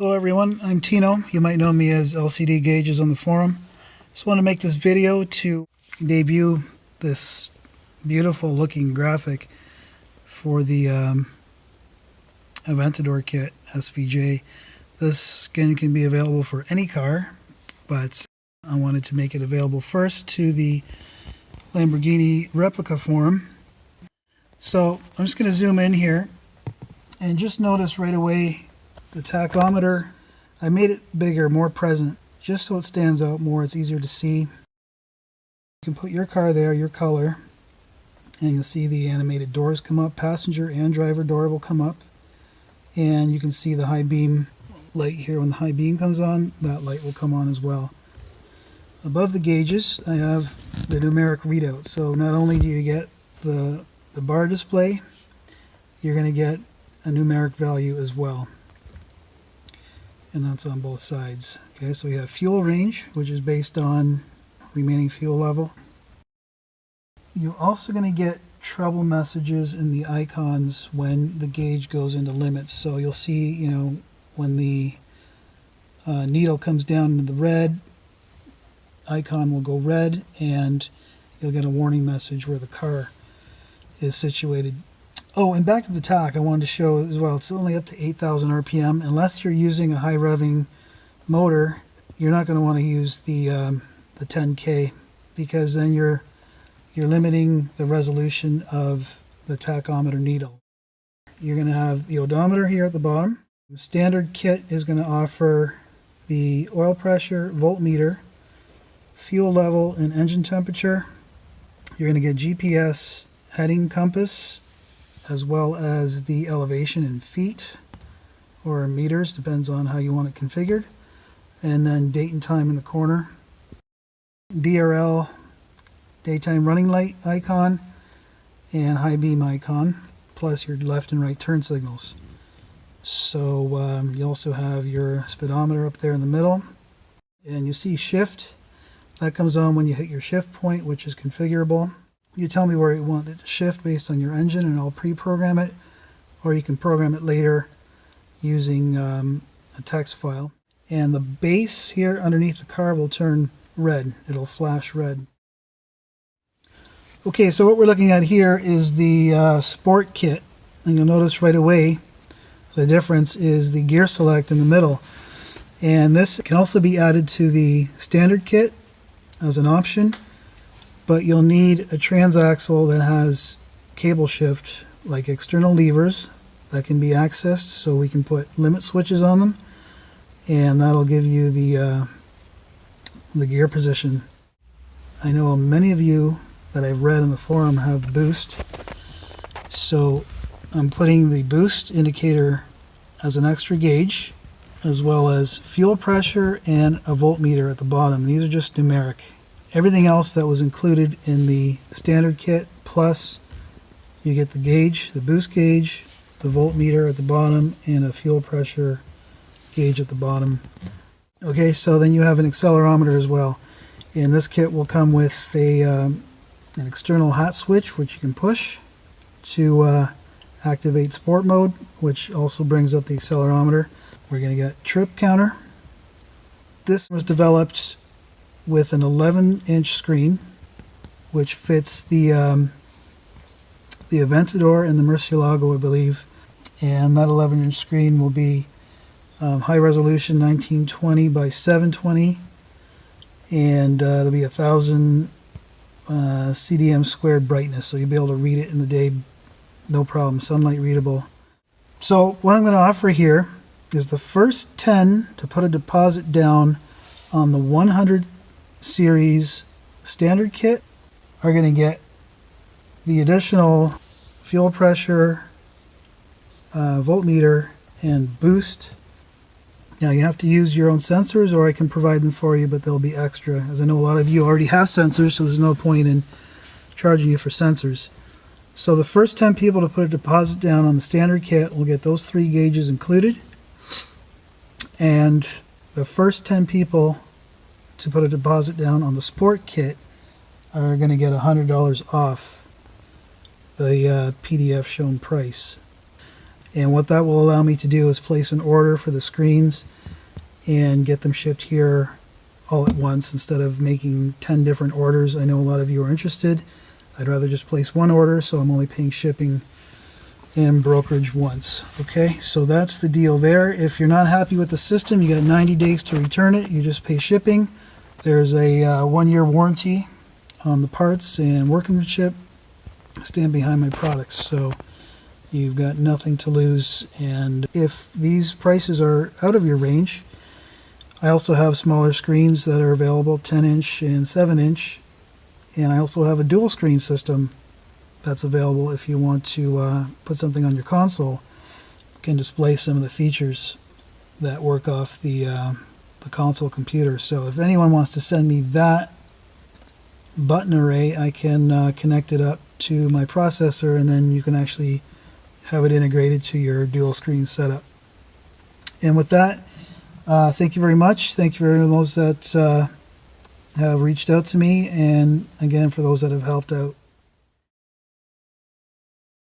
Hello everyone, I'm Tino. You might know me as LCD Gauges on the forum. Just want to make this video to debut this beautiful looking graphic for the Aventador kit, SVJ. This skin can be available for any car, but I wanted to make it available first to the Lamborghini replica forum. So I'm just going to zoom in here and just notice right away the tachometer. I made it bigger, more present, just so it stands out more. It's easier to see. You can put your car there, your color, and you'll see the animated doors come up. Passenger and driver door will come up. And you can see the high beam light here. When the high beam comes on, that light will come on as well. Above the gauges, I have the numeric readout. So not only do you get the bar display, you're going to get a numeric value as well. And that's on both sides. Okay, so we have fuel range, which is based on remaining fuel level. You're also going to get trouble messages in the icons when the gauge goes into limits. So you'll see, when the needle comes down into the red, icon will go red, and you'll get a warning message where the car is situated. Oh, and back to the tach, I wanted to show as well, it's only up to 8,000 RPM. Unless you're using a high revving motor, you're not going to want to use the 10K, because then you're limiting the resolution of the tachometer needle. You're going to have the odometer here at the bottom. The standard kit is going to offer the oil pressure, voltmeter, fuel level, and engine temperature. You're going to get GPS, heading compass, as well as the elevation in feet or meters, depends on how you want it configured. And then date and time in the corner. DRL, daytime running light icon, and high beam icon, plus your left and right turn signals. So you also have your speedometer up there in the middle. And you see shift. That comes on when you hit your shift point, which is configurable. You tell me where you want it to shift based on your engine, and I'll pre-program it, or you can program it later using a text file. And the base here underneath the car will turn red. It'll flash red. Okay, so what we're looking at here is the sport kit, and you'll notice right away the difference is the gear select in the middle. And this can also be added to the standard kit as an option. But you'll need a transaxle that has cable shift, like external levers that can be accessed, so we can put limit switches on them, and that'll give you the gear position. I know many of you that I've read in the forum have boost, so I'm putting the boost indicator as an extra gauge, as well as fuel pressure and a voltmeter at the bottom. These are just numeric. Everything else that was included in the standard kit, plus you get the gauge, the boost gauge, the voltmeter at the bottom, and a fuel pressure gauge at the bottom. Okay, so then you have an accelerometer as well. And this kit will come with an external hat switch, which you can push to activate sport mode, which also brings up the accelerometer. We're going to get trip counter. This was developed with an 11-inch screen, which fits the Aventador and the Murcielago, I believe. And that 11-inch screen will be high resolution 1920 by 720, and it'll be 1000 CDM squared brightness, so you'll be able to read it in the day, no problem, sunlight readable. So what I'm going to offer here is the first 10 to put a deposit down on the 100 series standard kit are going to get the additional fuel pressure, voltmeter, and boost. Now you have to use your own sensors, or I can provide them for you, but they'll be extra, as I know a lot of you already have sensors, so there's no point in charging you for sensors. So the first 10 people to put a deposit down on the standard kit will get those 3 gauges included, and the first 10 people to put a deposit down on the sport kit are going to get $100 off the PDF shown price. And what that will allow me to do is place an order for the screens and get them shipped here all at once instead of making 10 different orders. I know a lot of you are interested. I'd rather just place one order, so I'm only paying shipping and brokerage once. Okay, so that's the deal there. If you're not happy with the system, you got 90 days to return it. You just pay shipping. There's a 1-year warranty on the parts and workmanship. Stand behind my products, so you've got nothing to lose. And if these prices are out of your range, I also have smaller screens that are available, 10-inch and 7-inch, and I also have a dual screen system that's available if you want to put something on your console. You can display some of the features that work off the console computer. So if anyone wants to send me that button array, I can connect it up to my processor, and then you can actually have it integrated to your dual screen setup. And with that, thank you very much. Thank you for those that have reached out to me, and again for those that have helped out.